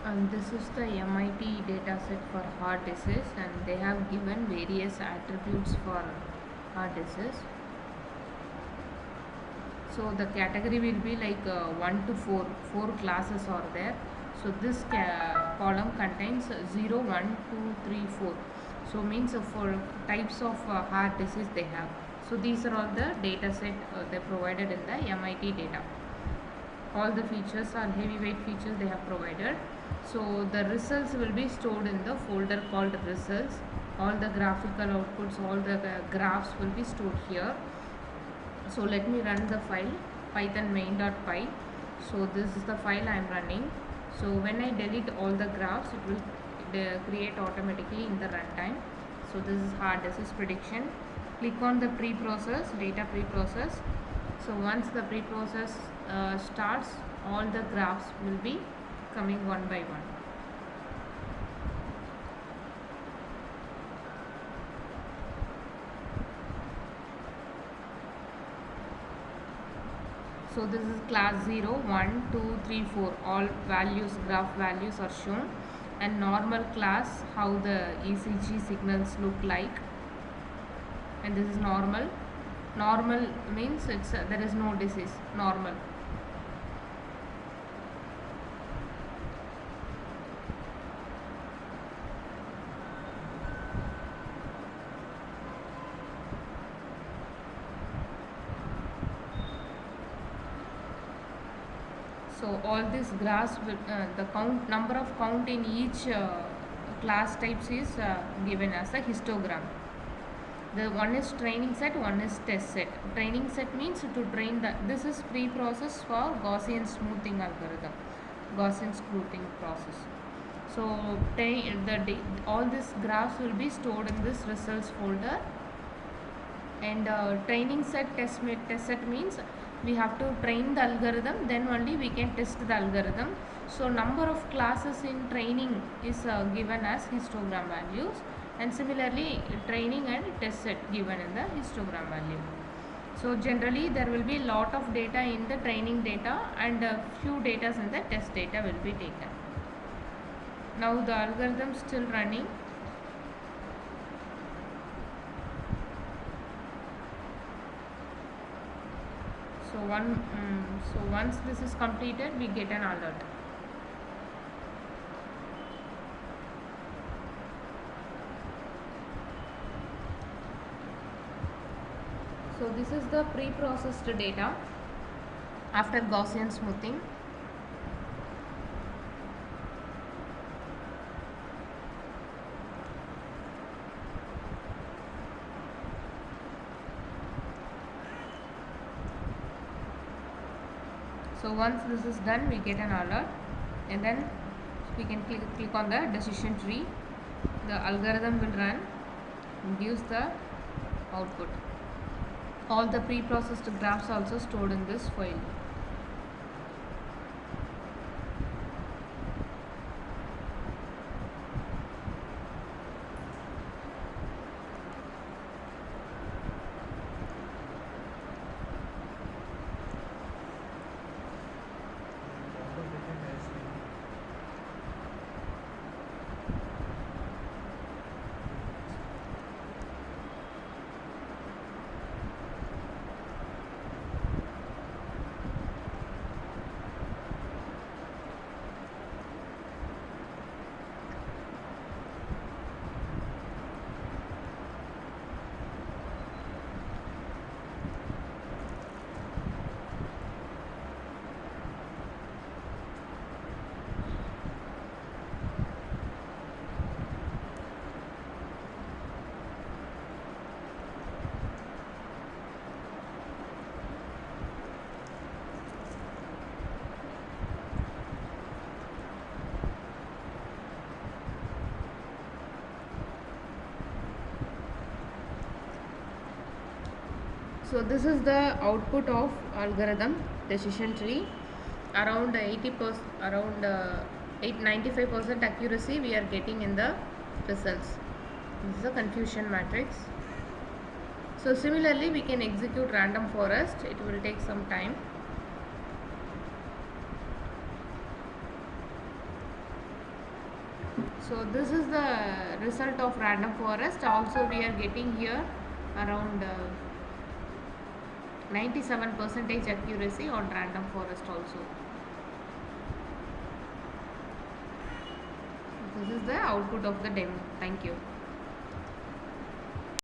And this is the MIT dataset for heart disease, and they have given various attributes for heart disease. So the category will be like 1 to 4, 4 classes are there. So this column contains 0, 1, 2, 3, 4. So means for types of heart disease they have. So these are all the data set they provided in the MIT data. All the features are heavyweight features they have provided. So the results will be stored in the folder called results. All the graphical outputs, all the graphs will be stored here. So let me run the file python main.py. So this is the file I am running. So when I delete all the graphs, it will create automatically in the runtime. So this is hard disease prediction. Click on the pre-process, data pre-process. So once the pre-process starts, all the graphs will be coming one by one. So this is class 0, 1, 2, 3, 4. All values, graph values are shown. And normal class, how the ECG signals look like. And this is normal. Normal means there is no disease. Normal. So all these graphs will the number of count in each class types is given as a histogram. The one is training set, one is test set. Training set means to train this is pre-process for Gaussian smoothing algorithm, Gaussian smoothing process. So all these graphs will be stored in this results folder. And training set, test set means we have to train the algorithm, then only we can test the algorithm. So number of classes in training is given as histogram values, and similarly training and test set given in the histogram value. So generally there will be lot of data in the training data and few data in the test data will be taken. Now the algorithm still running. So once this is completed, we get an alert. So this is the pre-processed data after Gaussian smoothing. So once this is done, we get an alert, and then we can click on the decision tree. The algorithm will run and gives the output. All the pre-processed graphs also stored in this file. So this is the output of algorithm decision tree. Around 80%, around 95% accuracy we are getting in the results. This is a confusion matrix. So similarly, we can execute random forest. It will take some time. So this is the result of random forest. Also we are getting here around 97% accuracy on random forest also. This is the output of the demo. Thank you.